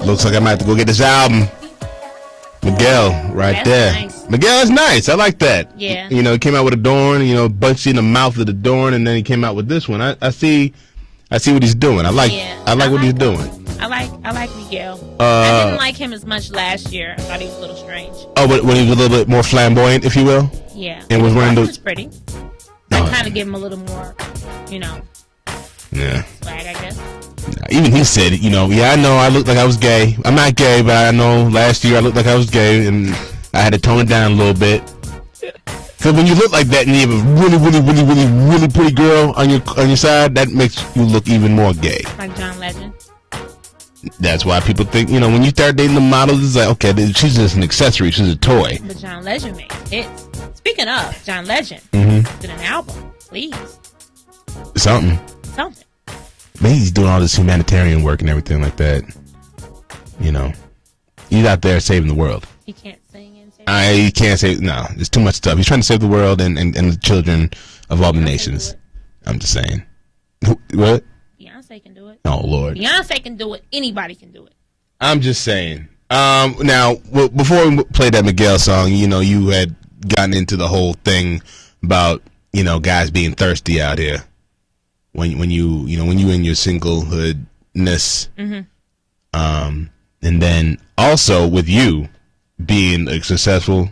Looks like I might have to go get this album. Miguel, right That's there. nice. Miguel is nice. I like that. Yeah. You know, he came out with Adorn, bunched in the mouth of Adorn, and then he came out with this one. I see what he's doing. I like what he's doing. I like Miguel. I didn't like him as much last year. I thought he was a little strange. Oh, but when he was a little bit more flamboyant, if you will. Yeah. And was wearing those. Was pretty. I kind of give him a little more, Yeah. swag, I guess. Even he said, I know I looked like I was gay. I'm not gay, but I know last year I looked like I was gay, and I had to tone it down a little bit. Because when you look like that and you have a really, really, really, really, really pretty girl on your side, that makes you look even more gay. Like John Legend. That's why people think, when you start dating the models, it's like, okay, she's just an accessory, she's a toy. But John Legend made hits. Speaking of John Legend, did an album, please. Something. Maybe he's doing all this humanitarian work and everything like that. He's out there saving the world. He can't sing and sing. He can't save. No, there's too much stuff. He's trying to save the world and the children of all the nations. I'm just saying. What? Beyonce can do it. Oh Lord. Beyonce can do it. Anybody can do it. I'm just saying. Now, before we played that Miguel song, you had gotten into the whole thing about guys being thirsty out here. When you in your singlehoodness, and then also with you being a successful,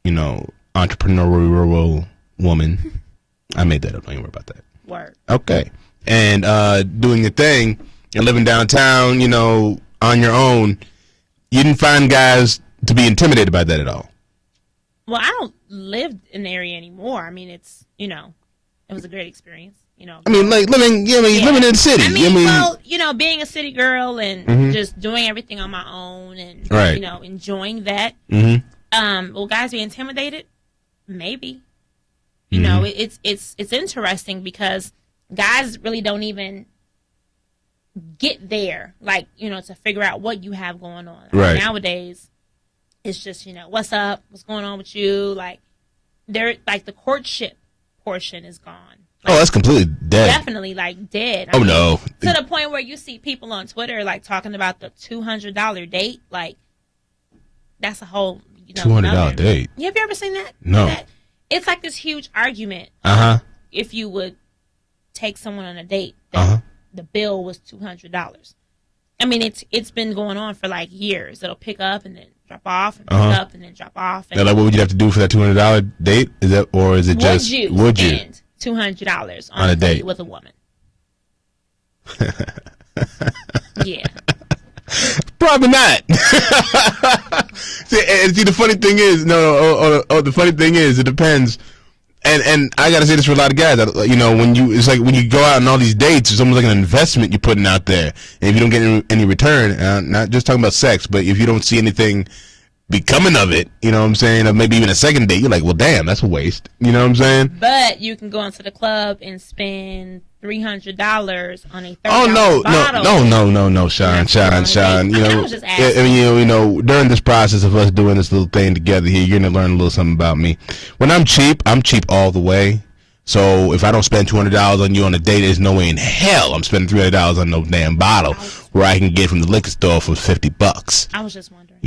entrepreneurial woman. I made that up. Don't worry about that. Word. Okay, and doing your thing and living downtown, on your own. You didn't find guys to be intimidated by that at all. Well, I don't live in the area anymore. I mean, it's it was a great experience. I mean, like living in the city. Being a city girl and just doing everything on my own and enjoying that. Will guys be intimidated? Maybe. It's interesting because guys really don't even get there, to figure out what you have going on. Right. Nowadays, it's just what's up, what's going on with you. The courtship portion is gone. That's completely dead. Definitely, dead. I mean, no. To the point where you see people on Twitter, talking about the $200 date. That's a whole, $200 date. Have you ever seen that? No. It's like this huge argument. If you would take someone on a date, that the bill was $200. I mean, it's been going on for years. It'll pick up and then drop off, and pick up and then drop off. And what would you have to do for that $200 date? Is that, or is it just would you spend $200 on a date with a woman? Yeah. Probably not. See, the funny thing is, the funny thing is, it depends. And I gotta say this for a lot of guys. When you go out on all these dates, it's almost like an investment you're putting out there. And if you don't get any return, not just talking about sex, but if you don't see anything becoming of it, you know what I'm saying, or maybe even a second date, you're like, well, damn, that's a waste. You know what I'm saying? But you can go into the club and spend $300 on a $30 bottle. No, Sean. During this process of us doing this little thing together here, you're gonna learn a little something about me. When I'm cheap all the way. So if I don't spend $200 on you on a date, there's no way in hell I'm spending $300 on no damn bottle where I can get from the liquor store for $50. I was just wondering.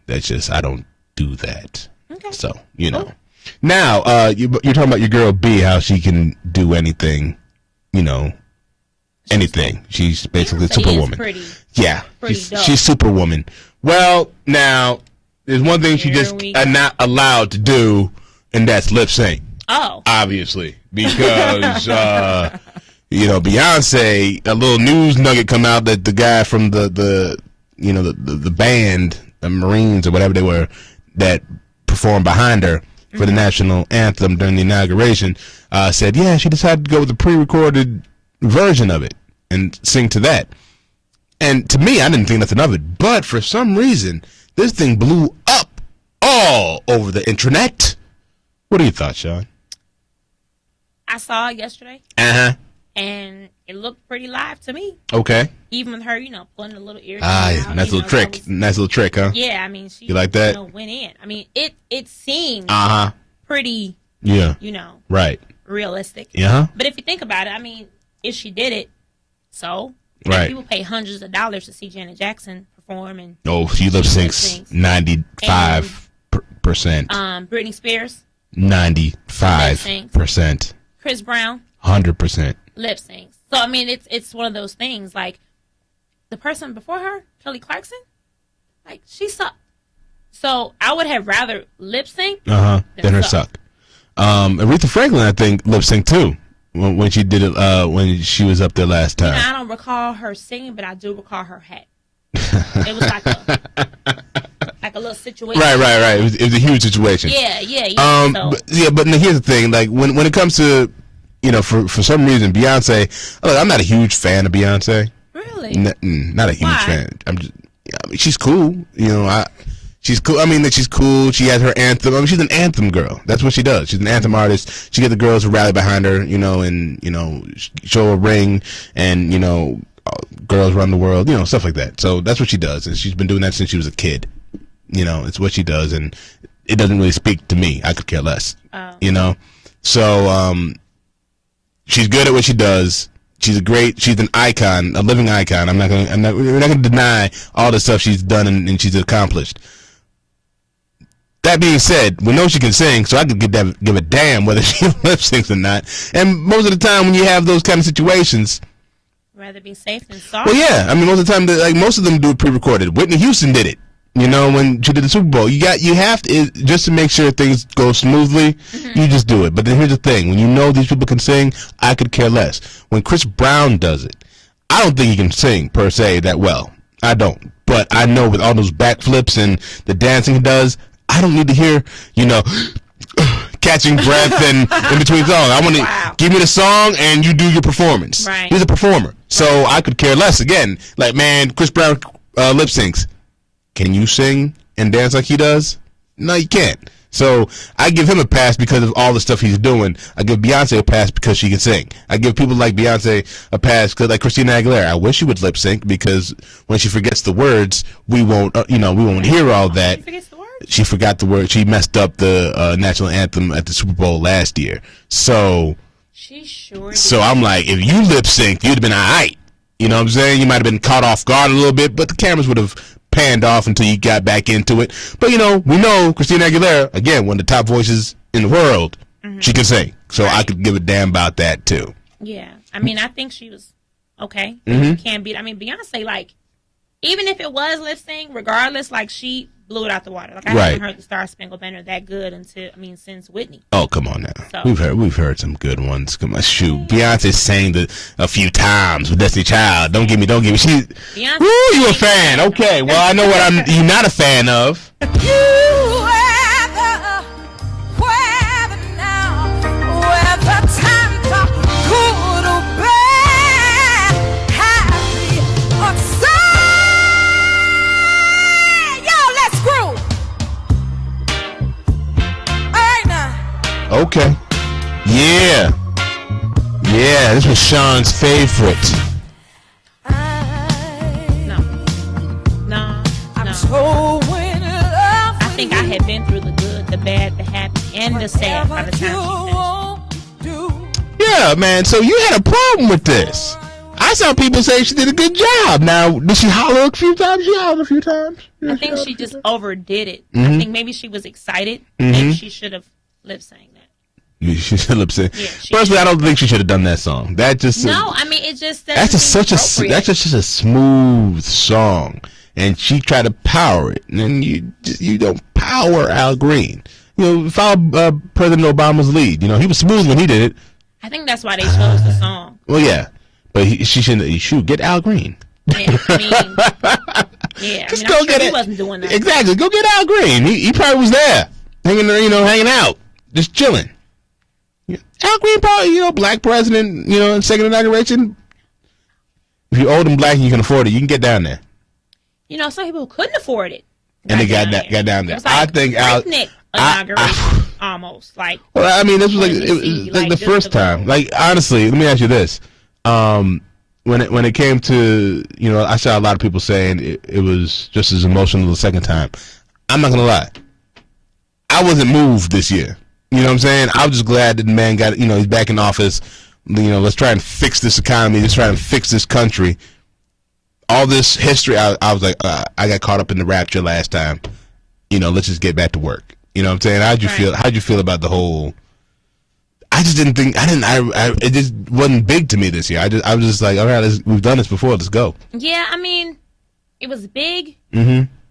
That's just, I don't do that. Okay. So now you're talking about your girl B, how she can do anything, anything. She's basically a superwoman. She's superwoman. Well, now there's one thing she just not allowed to do, and that's lip sync. Oh. Obviously, because Beyonce, a little news nugget come out that the guy from the band, the Marines or whatever they were, that performed behind her for the national anthem during the inauguration, said, yeah, she decided to go with the pre-recorded version of it and sing to that. And to me, I didn't think nothing of it, but for some reason, this thing blew up all over the intranet. What are your thoughts, Sean? I saw it yesterday. And it looked pretty live to me. Okay. Even with her, pulling a little ear. Nice little trick. Nice little trick, huh? Yeah, I mean, she. You like that? Went in. I mean, it seemed. Pretty. Yeah. Right. Realistic. Yeah. But if you think about it, I mean, if she did it, so Right. People pay hundreds of dollars to see Janet Jackson perform, and she lip syncs 95%. Britney Spears 95%. Chris Brown 100% lip syncs. So I mean, it's one of those things. Like the person before her, Kelly Clarkson, like she sucked. So I would have rather lip sync than her suck. Aretha Franklin, I think, lip synced too when she did it when she was up there last time. I don't recall her singing, but I do recall her hat. It was like a little situation. Right. It was a huge situation. Yeah. But here's the thing: like when it comes to, for some reason, Beyonce. Look, I'm not a huge fan of Beyonce. Really? Not a huge fan. She's cool. She's cool. I mean, that she's cool. She has her anthem. I mean, she's an anthem girl. That's what she does. She's an anthem artist. She gets the girls to rally behind her, and show a ring, and girls run the world, stuff like that. So that's what she does, and she's been doing that since she was a kid. It's what she does, and it doesn't really speak to me. I could care less. So she's good at what she does. She's an icon, a living icon. We're not gonna deny all the stuff she's done and she's accomplished. That being said, we know she can sing, so I could give a damn whether she lip syncs or not. And most of the time, when you have those kind of situations, rather be safe than sorry. Well, yeah. I mean, most of the time, most of them do it pre-recorded. Whitney Houston did it. When she did the Super Bowl, you have to, just to make sure things go smoothly. You just do it. But then here's the thing: when you know these people can sing, I could care less. When Chris Brown does it, I don't think he can sing per se that well. I don't. But I know with all those backflips and the dancing he does, I don't need to hear, catching breath and in between songs. I want to give me the song and you do your performance. Right. He's a performer, so I could care less. Again, like, man, Chris Brown lip syncs. Can you sing and dance like he does? No, you can't. So I give him a pass because of all the stuff he's doing. I give Beyonce a pass because she can sing. I give people like Beyonce a pass because, like Christina Aguilera, I wish she would lip sync because when she forgets the words, we won't hear all that. She forgets the words? She forgot the word. She messed up the national anthem at the Super Bowl last year. So she sure did. So I'm like, if you lip synced, you'd have been all right. You know what I'm saying? You might have been caught off guard a little bit, but the cameras would have panned off until you got back into it. But we know Christina Aguilera, again, one of the top voices in the world. She can sing. So I could give a damn about that too. Yeah. I mean, I think she was okay. You can't beat. I mean, Beyonce, like, even if it was lip sync, regardless, like, she blew it out the water. Like, I haven't heard the Star Spangled Banner that good since Whitney. Oh, come on now. So. We've heard some good ones. Come on, shoot. Beyonce sang a few times with Destiny Child. Don't give me. She. Beyonce. Woo, you a fan? Okay. Well, I know what you're not a fan of. Okay. Yeah. This was Sean's favorite. No. I think I had been through the good, the bad, the happy, and the sad by the time she finished. Yeah, man. So you had a problem with this. I saw people say she did a good job. Now, did she holler a few times? She hollered a few times. I think she just overdid it. I think maybe she was excited. Maybe she should have lip sang that. She should lip sync. Yeah, personally, I don't think she should have done that song. That's just such a smooth song, and she tried to power it, and then you don't power Al Green. Follow President Obama's lead. He was smooth when he did it. I think that's why they chose the song. Well, yeah, but she shouldn't. Get Al Green. Yeah, Just go get he it. Wasn't doing that. Exactly. Go get Al Green. He probably was there, hanging out, just chilling. Al Green probably, black president, second inauguration. If you're old and black and you can afford it, you can get down there. Some people couldn't afford it. And they got down there. It was like I think inauguration almost like. Well, I mean, this was like the first time. Like, honestly, let me ask you this: when it came to I saw a lot of people saying it was just as emotional the second time. I'm not gonna lie, I wasn't moved this year. You know what I'm saying? I was just glad that the man got, he's back in office. Let's try and fix this economy. Let's try and fix this country. all this history, I was like, I got caught up in the rapture last time. Let's just get back to work. You know what I'm saying? How'd you feel? How'd you feel about the whole? I just didn't think. It just wasn't big to me this year. I was just like, all right, we've done this before. Let's go. Yeah, I mean, it was big,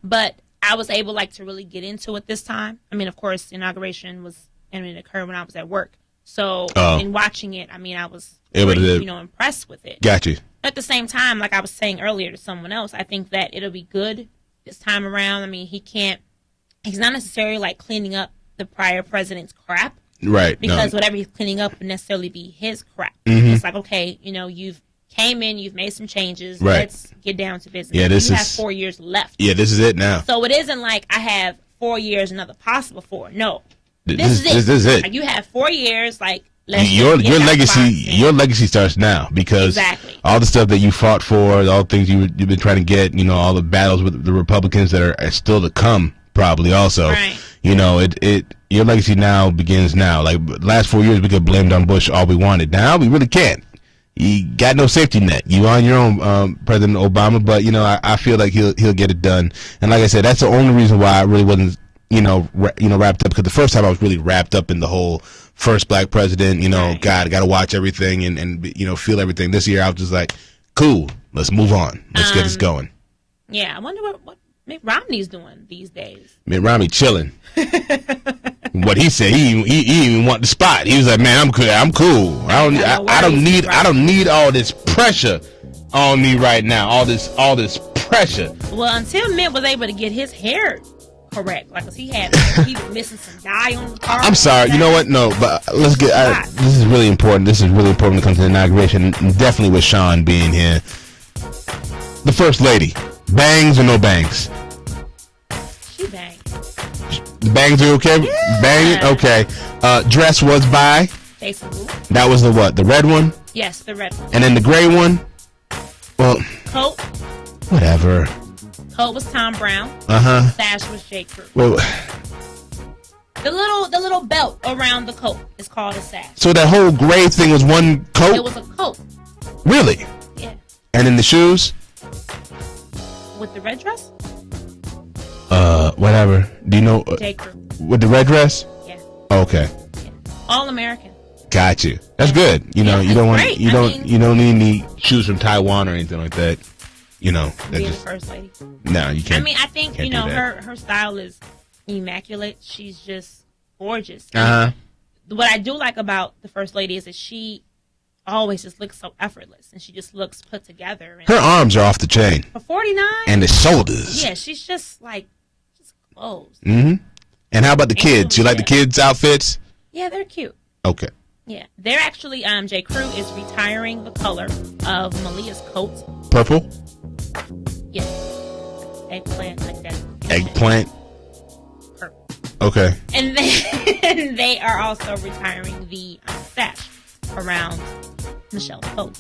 but I was able to really get into it this time. I mean, of course, the inauguration it occurred when I was at work. So in watching it, I mean, I was pretty, impressed with it. Got you. At the same time, like I was saying earlier to someone else, I think that it'll be good this time around. I mean, he's not necessarily cleaning up the prior president's crap. Right. Because whatever he's cleaning up would necessarily be his crap. It's like, okay, you've came in, you've made some changes. Right. Let's get down to business. Yeah, you have 4 years left. Yeah, this is it now. So it isn't like I have 4 years, another possible 4. No. This is it. Like, you have 4 years, your legacy starts now, because all the stuff that you fought for, all the things you've been trying to get, all the battles with the Republicans that are still to come, probably also. Right. Your legacy now begins now. Like the last 4 years, we could blame on Bush all we wanted. Now we really can't. You got no safety net. You on your own, President Obama. But I feel like he'll get it done. And like I said, that's the only reason why I really wasn't wrapped up, because the first time I was really wrapped up in the whole first black president. God, I got to watch everything and feel everything. This year I was just like, cool, let's move on. Let's get this going. Yeah, I wonder what Mitt Romney's doing these days. Mitt Romney chilling. What he said, he even want the spot. He was like, man, I'm cool. I don't need all this pressure on me right now. All this pressure. Well, until Mitt was able to get his hair correct, he was missing some dye on the car. I'm sorry, you know what? No, but let's get. This is really important. This is really important when it comes to the inauguration, and definitely with Sean being here. The First Lady, bangs or no bangs? She bangs. The bangs are okay? Yeah. Banging? Okay. Dress was by? Basically. That was the what? The red one? Yes, the red one. And then the gray one? Well. Coat. Whatever. Coat was Tom Brown. Sash was J. Crew. Well, the little belt around the coat is called a sash. So that whole gray thing was one coat? It was a coat. Really? Yeah. And then the shoes? With the red dress? Whatever. Do you know? J. Crew. With the red dress? Yeah. Okay. Yeah. All American. Got you. That's good. You don't need any shoes from Taiwan or anything like that. Being the First Lady. No, you can't. I mean, I think her style is immaculate. She's just gorgeous. What I do like about the First Lady is that she always just looks so effortless, and she just looks put together. And her arms are off the chain. For 49, and the shoulders. Yeah, she's just clothes. And how about the kids? You like the kids' outfits? Yeah, they're cute. Okay. Yeah, they're actually J. Crew is retiring the color of Malia's coat. Purple. Yeah, eggplant like that. Eggplant. Purple. Okay. And then they are also retiring the sash around Michelle's coat.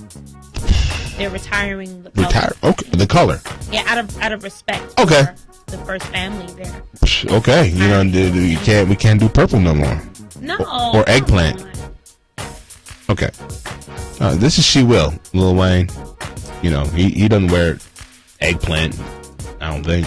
They're retiring the color. Okay, the color. Yeah, out of respect. Okay. For the first family there. Okay, we can't do purple no more. No. Or eggplant. Okay. This is She Will, Lil Wayne. He doesn't wear eggplant, I don't think.